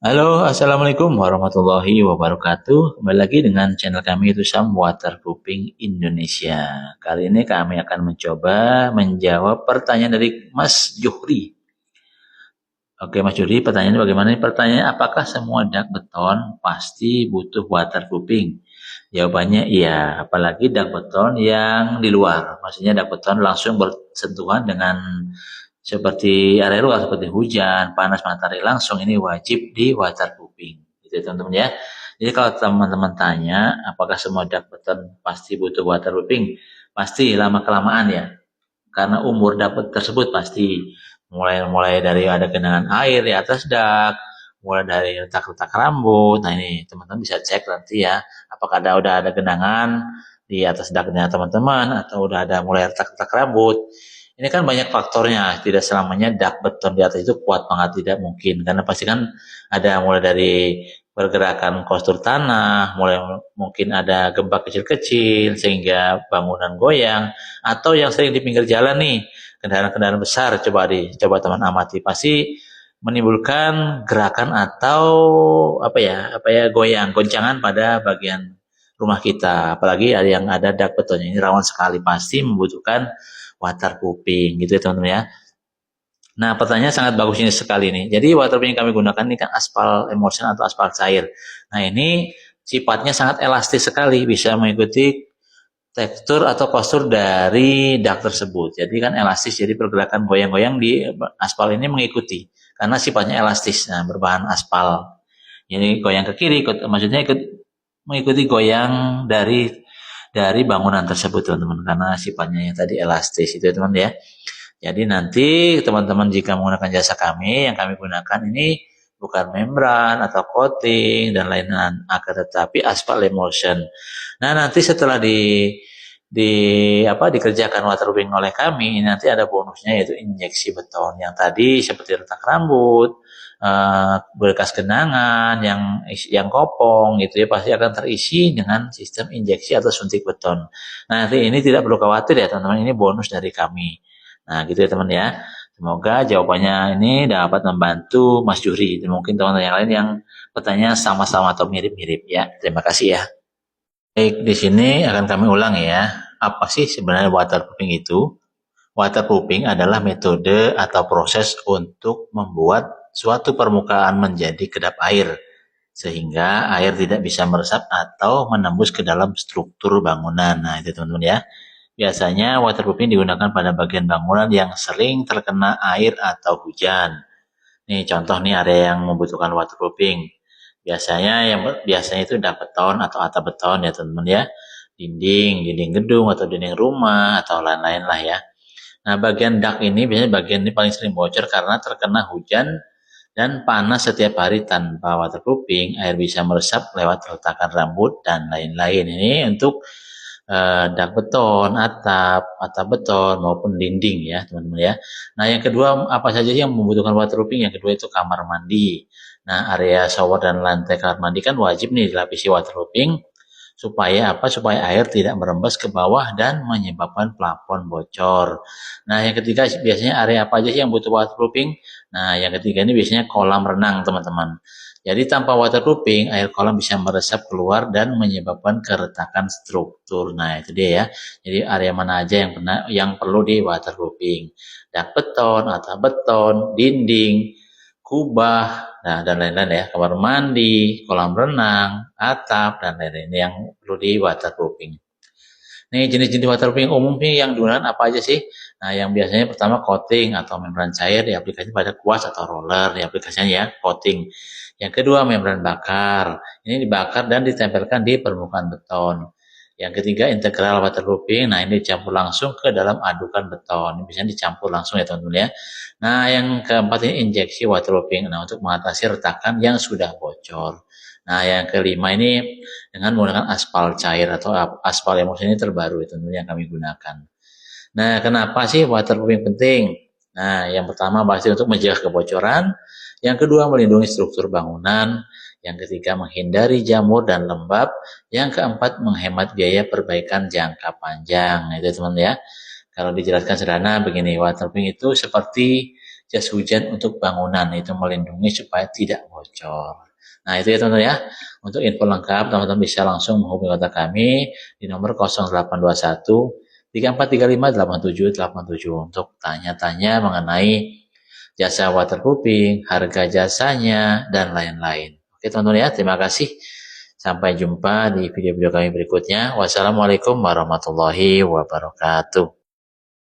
Halo, Assalamualaikum warahmatullahi wabarakatuh. Kembali lagi dengan channel kami itu Sam Waterproofing Indonesia. Kali ini kami akan mencoba menjawab pertanyaan dari Mas Juhri. Oke Mas Juhri, pertanyaannya bagaimana? Pertanyaannya, apakah semua dak beton pasti butuh waterproofing? Jawabannya iya, apalagi dak beton yang di luar. Maksudnya dak beton langsung bersentuhan dengan seperti area luar, seperti hujan, panas matahari langsung, ini wajib di waterproofing. Gitu ya teman-teman ya. Jadi kalau teman-teman tanya, apakah semua dak beton pasti butuh waterproofing? Pasti lama-kelamaan ya. Karena umur dak tersebut pasti mulai dari ada genangan air di atas dak, mulai dari retak-retak rambut. Nah ini teman-teman bisa cek nanti ya, apakah udah ada genangan di atas daknya teman-teman atau udah ada mulai retak-retak rambut. Ini kan banyak faktornya, tidak selamanya dak beton di atas itu kuat banget, tidak mungkin. Karena pasti kan ada mulai dari pergerakan kostur tanah, mulai mungkin ada gempa kecil-kecil sehingga bangunan goyang, atau yang sering di pinggir jalan nih, kendaraan-kendaraan besar, coba teman amati, pasti menimbulkan gerakan atau apa ya goyang, goncangan pada bagian rumah kita. Apalagi ada yang ada dak betonnya, ini rawan sekali, pasti membutuhkan waterproofing gitu ya teman-teman ya. Nah, pertanyaan sangat bagus ini sekali nih. Jadi waterproofing yang kami gunakan ini kan aspal emulsion atau aspal cair. Nah, ini sifatnya sangat elastis sekali, bisa mengikuti tekstur atau postur dari dak tersebut. Jadi kan elastis, jadi pergerakan goyang-goyang di aspal ini mengikuti karena sifatnya elastis. Nah, berbahan aspal. Jadi goyang ke kiri, maksudnya mengikuti goyang dari bangunan tersebut teman-teman, karena sifatnya yang tadi elastis itu ya teman ya. Jadi nanti teman-teman jika menggunakan jasa kami, yang kami gunakan ini bukan membran atau coating dan lain-lain, akan tetapi aspal emulsion. Nah, nanti setelah di dikerjakan waterproofing oleh kami, nanti ada bonusnya yaitu injeksi beton. Yang tadi seperti retak rambut, bekas genangan, yang kopong gitu ya, pasti akan terisi dengan sistem injeksi atau suntik beton. Nah, nanti ini tidak perlu khawatir ya teman-teman, ini bonus dari kami. Nah, gitu ya teman ya. Semoga jawabannya ini dapat membantu Mas Juhri. Dan mungkin teman-teman yang lain yang bertanya sama-sama atau mirip-mirip ya. Terima kasih ya. Baik, di sini akan kami ulang ya. Apa sih sebenarnya waterproofing itu? Waterproofing adalah metode atau proses untuk membuat suatu permukaan menjadi kedap air, sehingga air tidak bisa meresap atau menembus ke dalam struktur bangunan. Nah, itu teman-teman ya. Biasanya waterproofing digunakan pada bagian bangunan yang sering terkena air atau hujan. Nih contoh nih area yang membutuhkan waterproofing. Biasanya itu dak beton atau atap beton ya teman-teman ya. Dinding gedung atau dinding rumah atau lain-lain lah ya. Nah, bagian dak ini biasanya bagian ini paling sering bocor karena terkena hujan dan panas setiap hari. Tanpa waterproofing, air bisa meresap lewat retakan rambut dan lain-lain. Ini untuk dak beton, atap beton maupun dinding ya teman-teman ya. Nah yang kedua, apa saja yang membutuhkan waterproofing? Yang kedua itu kamar mandi. Nah area shower dan lantai kamar mandi kan wajib nih dilapisi waterproofing supaya apa? Supaya air tidak merembes ke bawah dan menyebabkan plafon bocor. Nah yang ketiga biasanya area apa aja sih yang butuh waterproofing? Nah yang ketiga ini biasanya kolam renang teman-teman. Jadi tanpa waterproofing, air kolam bisa meresap keluar dan menyebabkan keretakan struktur. Nah, itu dia ya. Jadi area mana aja yang perlu di waterproofing. Dak beton, atap beton, dinding, kubah, nah dan lain-lain ya. Kamar mandi, kolam renang, atap dan lain-lain yang perlu di waterproofing. Nih jenis-jenis waterproofing umum nih yang digunakan apa aja sih? Nah, yang biasanya pertama coating atau membran cair diaplikasikan pada kuas atau roller diaplikasikan ya, coating. Yang kedua membran bakar. Ini dibakar dan ditempelkan di permukaan beton. Yang ketiga integral waterproofing. Nah, ini dicampur langsung ke dalam adukan beton. Ini biasanya dicampur langsung ya teman-teman ya. Nah, yang keempat ini injeksi waterproofing. Nah, untuk mengatasi retakan yang sudah bocor. Nah, yang kelima ini dengan menggunakan aspal cair atau aspal emulsi ini terbaru itu yang kami gunakan. Nah, kenapa sih waterproofing penting? Nah, yang pertama pasti untuk mencegah kebocoran, yang kedua melindungi struktur bangunan, yang ketiga menghindari jamur dan lembab, yang keempat menghemat biaya perbaikan jangka panjang. Itu teman-teman ya. Kalau dijelaskan sederhana begini, waterproofing itu seperti jas hujan untuk bangunan, itu melindungi supaya tidak bocor. Nah itu ya teman-teman ya. Untuk info lengkap teman-teman bisa langsung menghubungi kontak kami di nomor 0821 34358787 untuk tanya-tanya mengenai jasa waterproofing, harga jasanya, dan lain-lain. Oke teman-teman ya, terima kasih. Sampai jumpa di video-video kami berikutnya. Wassalamualaikum warahmatullahi wabarakatuh.